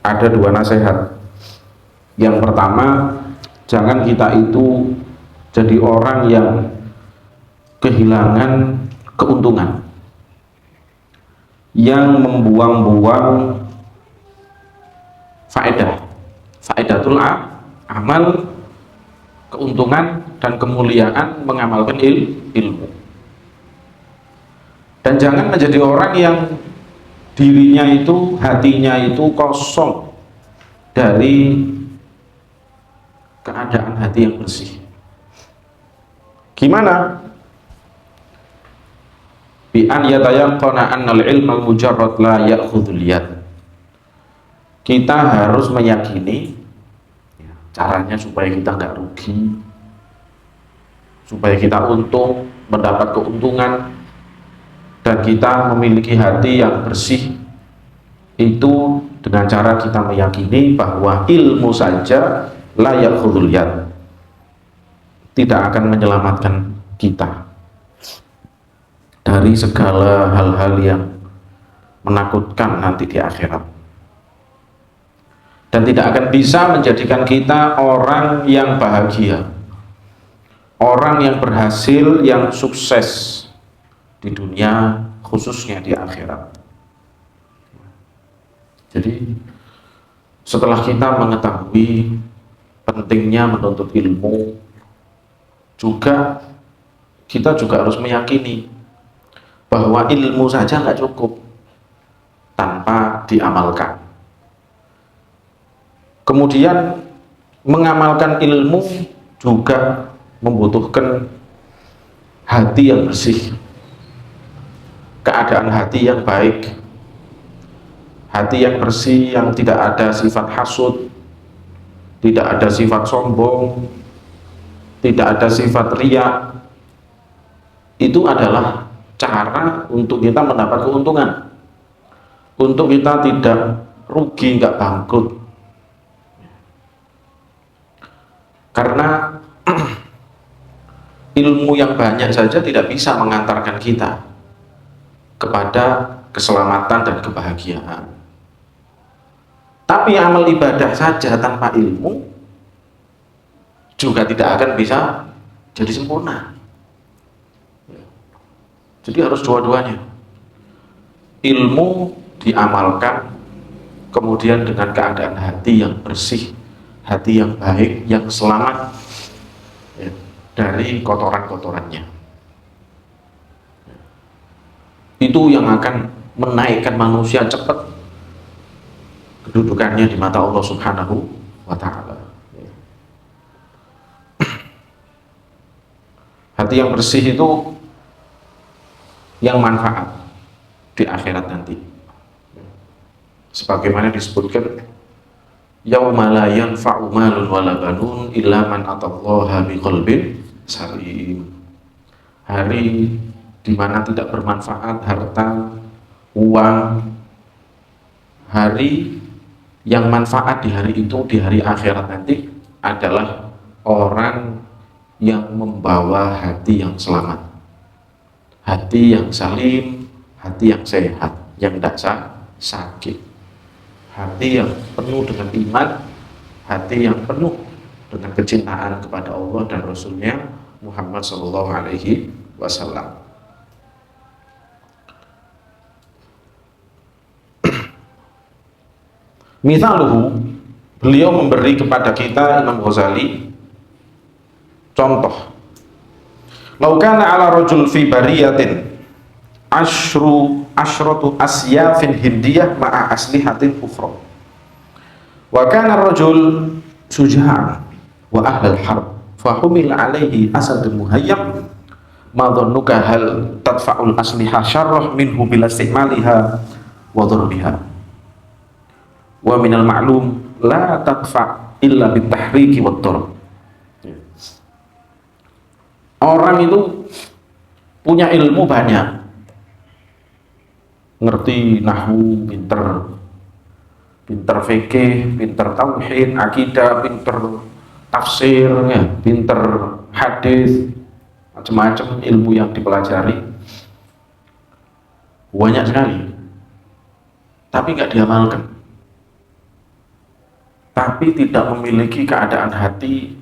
ada dua nasihat. Yang pertama, jangan kita itu jadi orang yang kehilangan keuntungan, yang membuang-buang faedatul amal, keuntungan dan kemuliaan mengamalkan ilmu. Dan jangan menjadi orang yang dirinya itu, hatinya itu kosong dari keadaan hati yang bersih. Gimana? Bi an yatayaqqana annal ilmal mujarrad la ya'khudhul yad. Kita harus meyakini caranya supaya kita nggak rugi, supaya kita untung, mendapat keuntungan, dan kita memiliki hati yang bersih, itu dengan cara kita meyakini bahwa ilmu saja la ya'khudhul yad, tidak akan menyelamatkan kita dari segala hal-hal yang menakutkan nanti di akhirat, dan tidak akan bisa menjadikan kita orang yang bahagia, orang yang berhasil, yang sukses di dunia, khususnya di akhirat. Jadi setelah kita mengetahui pentingnya menuntut ilmu, kita juga harus meyakini bahwa ilmu saja nggak cukup tanpa diamalkan. Kemudian mengamalkan ilmu juga membutuhkan hati yang bersih, keadaan hati yang baik, hati yang bersih, yang tidak ada sifat hasud, tidak ada sifat sombong, tidak ada sifat riya. Itu adalah cara untuk kita mendapat keuntungan, untuk kita tidak rugi, nggak bangkrut. Karena ilmu yang banyak saja tidak bisa mengantarkan kita kepada keselamatan dan kebahagiaan. Tapi amal ibadah saja tanpa ilmu juga tidak akan bisa jadi sempurna. Jadi harus dua-duanya. Ilmu diamalkan, kemudian dengan keadaan hati yang bersih, hati yang baik, yang selamat dari kotoran-kotorannya. Itu yang akan menaikkan manusia cepat kedudukannya di mata Allah Subhanahu wa Ta'ala. Hati yang bersih itu yang manfaat di akhirat nanti, sebagaimana disebutkan yauma la yanfa'u malun wala banun illa man atallaha biqalbin salim. Hari di mana tidak bermanfaat harta, uang. Hari yang manfaat di hari itu, di hari akhirat nanti, adalah orang yang membawa hati yang selamat, hati yang salim, hati yang sehat, yang tidak sakit, hati yang penuh dengan iman, hati yang penuh dengan kecintaan kepada Allah dan Rasulnya Muhammad Sallallahu Alaihi Wasallam. Mithaluhu, beliau memberi kepada kita, Imam Ghazali, contoh. Laukana ala rajul fi bariyatin ashratu asyafin hindiyah ma'a aslihatin ukhra. Wa kana rajul syuja'an wa ahlal harb fa humila alaihi asadun muhayyam ma dhannuka hal tadfa'ul asliha syarrah minhu bila istimaliha wa dharbiha. Wa minal ma'lum la tadfa' illa bitahriki wa darb. Orang itu punya ilmu banyak, ngerti nahwu, pinter fikih, pinter tauhid, akidah, pinter tafsir, ya, pinter hadis, macam-macam ilmu yang dipelajari banyak sekali, tapi nggak diamalkan. tapi tidak memiliki keadaan hati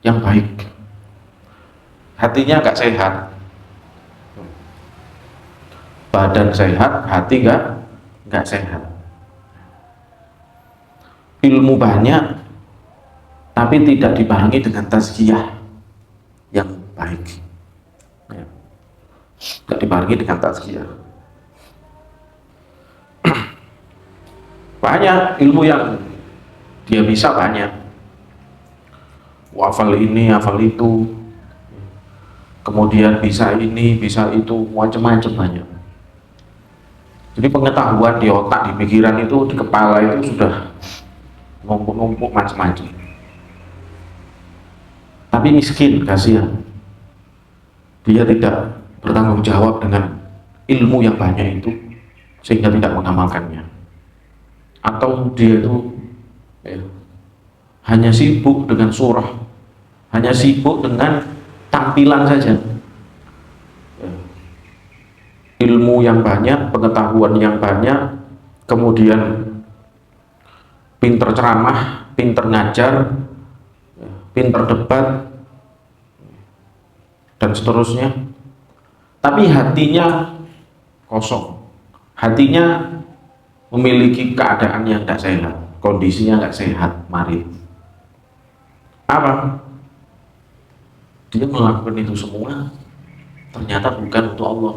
yang baik. Hatinya nggak sehat, badan sehat, hati nggak sehat. Ilmu banyak, tapi tidak dibarengi dengan tazkiyah yang baik. Ya. Tidak dibarengi dengan tazkiyah. Banyak ilmu yang dia bisa banyak. Hafal ini, hafal itu. Kemudian bisa ini, bisa itu, macam-macam banyak. Jadi pengetahuan di otak, di pikiran itu, di kepala itu sudah numpuk-numpuk macam-macam. Tapi miskin, kasihan. Dia tidak bertanggung jawab dengan ilmu yang banyak itu, sehingga tidak mengamalkannya. Atau dia itu hanya sibuk dengan surah, hanya sibuk dengan tampilan saja. Ilmu yang banyak, pengetahuan yang banyak, kemudian pinter ceramah, pinter ngajar, pinter debat, dan seterusnya. Tapi hatinya kosong, hatinya memiliki keadaan yang tidak sehat, kondisinya nggak sehat, marit. Apa? Dia melakukan itu semua ternyata bukan untuk Allah,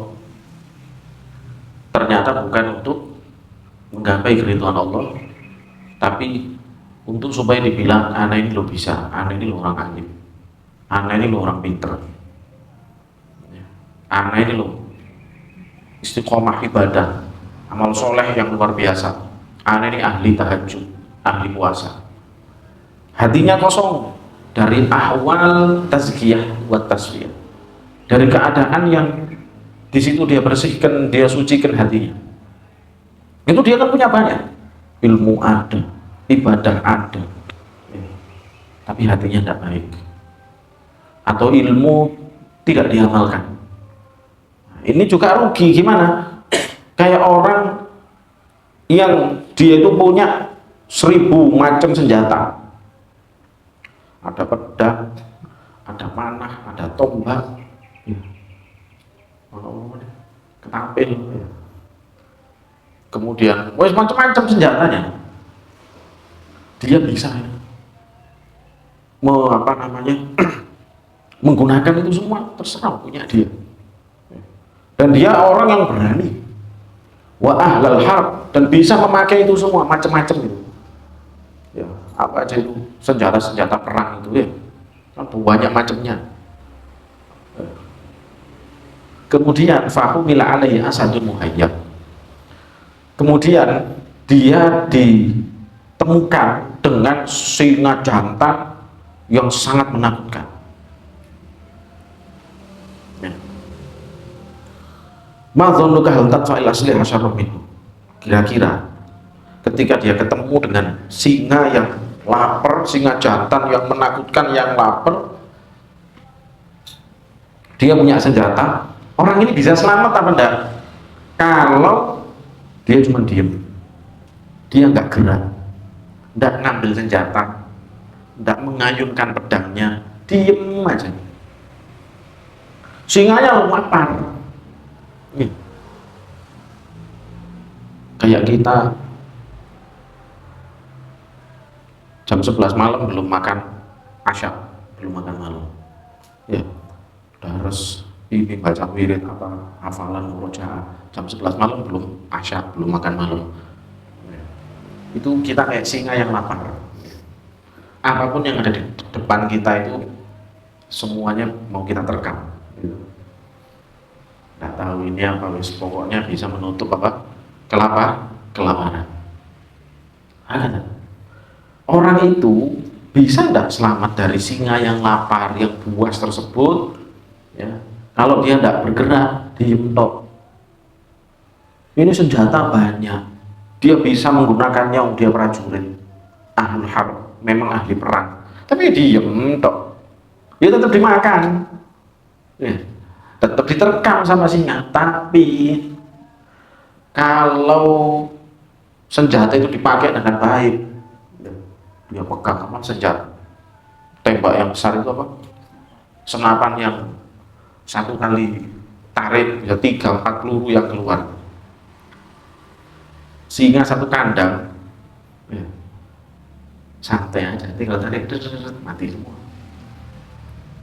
ternyata bukan untuk menggapai keridhaan Allah, tapi untuk supaya dibilang anak ini lo bisa, anak ini lo orang alim, anak ini lo orang pinter, anak ini lo istiqomah ibadah, amal soleh yang luar biasa, anak ini ahli tahajud, ahli puasa. Hatinya kosong dari ahwal tazkiyah wa tasfiyah, dari keadaan yang di situ dia bersihkan, dia sucikan hatinya. Itu dia kan punya banyak ilmu, ada ibadah, ada, tapi hatinya tidak baik, atau ilmu tidak diamalkan. Ini juga rugi. Gimana? Kayak orang yang dia itu punya 1000 macam senjata, ada pedang, ada panah, ada tombak, ketapel, kemudian macam-macam senjatanya. Dia bisa menggunakan itu semua, terserah punya dia. Dan dia orang yang berani, wa ahlal harb, dan bisa memakai itu semua macam-macam itu. Ya, apa aja itu senjata-senjata perang itu ya, kan banyak macamnya. Kemudian fahumila alaihi asadun muhayyab. Kemudian dia ditemukan dengan singa jantan yang sangat menakutkan. Madzunnuka hal tadfa'il asli hasyarrum minhu. Kira-kira ketika dia ketemu dengan singa yang lapar, singa jantan yang menakutkan, yang lapar, dia punya senjata, orang ini bisa selamat apa enggak? Kalau dia cuma diem, dia nggak gerak, nggak ngambil senjata, nggak mengayunkan pedangnya, diem aja. Singanya lapar. Kayak kita jam 11 malam belum makan asya, belum makan malam, ya udah harus ini baca wirid apa hafalan murojaah, jam 11 malam belum asya, belum makan malam. Itu kita kayak singa yang lapar. Apapun yang ada di depan kita itu semuanya mau kita terkam. Nggak tahu ini apa, wis pokoknya bisa menutup apa kelaparan. Orang itu bisa tidak selamat dari singa yang lapar, yang buas tersebut, ya, kalau dia tidak bergerak, diem tok. Ini senjata banyak, dia bisa menggunakannya, dia prajurit, ahlul harb, memang ahli perang, tapi diem tok, dia tetap dimakan, ya, tetap diterkam sama singa. Tapi kalau senjata itu dipakai dengan baik, dia pegang apa senjata tembak yang besar itu apa, senapan yang satu kali tarik bisa 3-4 peluru yang keluar, sehingga satu kandang ya, santai aja tinggal tarik mati semua.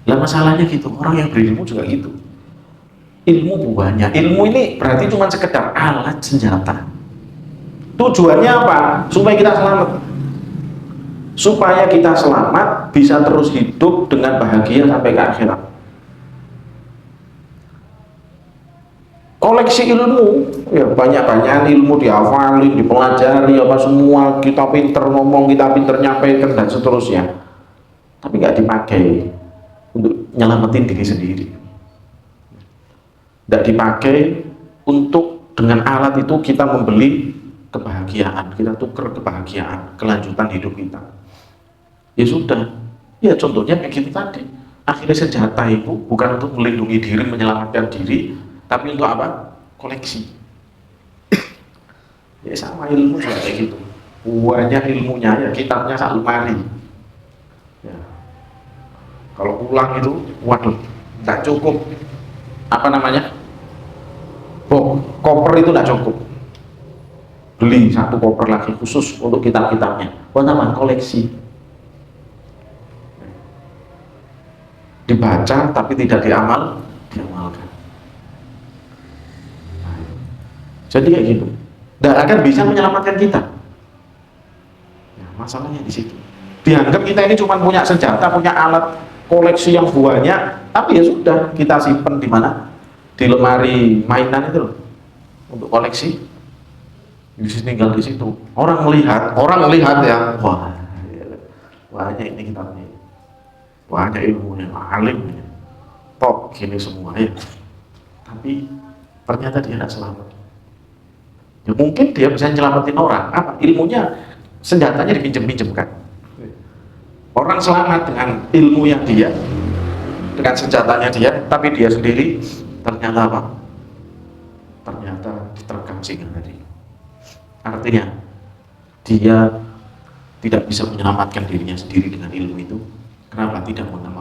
Lah masalahnya gitu, orang yang berilmu juga gitu, ilmu buahnya, ilmu ini berarti cuma sekedar alat senjata. Tujuannya apa? Supaya kita selamat, supaya kita selamat bisa terus hidup dengan bahagia sampai ke akhirat. Koleksi ilmu, ya banyak-banyak ilmu dihafalin, dipelajari, apa semua, kita pinter ngomong, kita pinter nyampaikan dan seterusnya, tapi nggak dipakai untuk nyelamatin diri sendiri, nggak dipakai untuk dengan alat itu kita membeli kebahagiaan, kita tuker kebahagiaan, kelanjutan hidup kita. Ya sudah, ya contohnya kayak gitu tadi, akhirnya senjata itu bukan untuk melindungi diri, menyelamatkan diri, tapi untuk apa? Koleksi. Ya sama ilmu juga kayak gitu, banyak ilmunya, ya kitabnya sak lemari ya. Kalau pulang itu waduh nggak cukup, apa namanya, koper itu nggak cukup, beli satu koper lagi khusus untuk kitab-kitabnya, buat apa? Koleksi, dibaca tapi tidak diamalkan. Jadi kayak gitu, tidak akan bisa menyelamatkan kita. Ya, masalahnya di situ. Dianggap kita ini cuma punya senjata, punya alat koleksi yang banyak, tapi ya sudah kita simpen di mana? Di lemari mainan itu loh, untuk koleksi. Bisa tinggal di situ. Orang melihat ya, wah, banyak ini kitabnya, banyak ilmunya, alim, top gini semua ya. Tapi ternyata dia tidak selamat. Ya mungkin dia bisa nyelamatin orang, apa ilmunya, senjatanya dipinjem-pinjemkan. Orang selamat dengan ilmunya dia, dengan senjatanya dia, tapi dia sendiri ternyata apa? Ternyata diterkam singa tadi. Artinya dia tidak bisa menyelamatkan dirinya sendiri dengan ilmu itu. Kenapa? Tidak mengamalkan.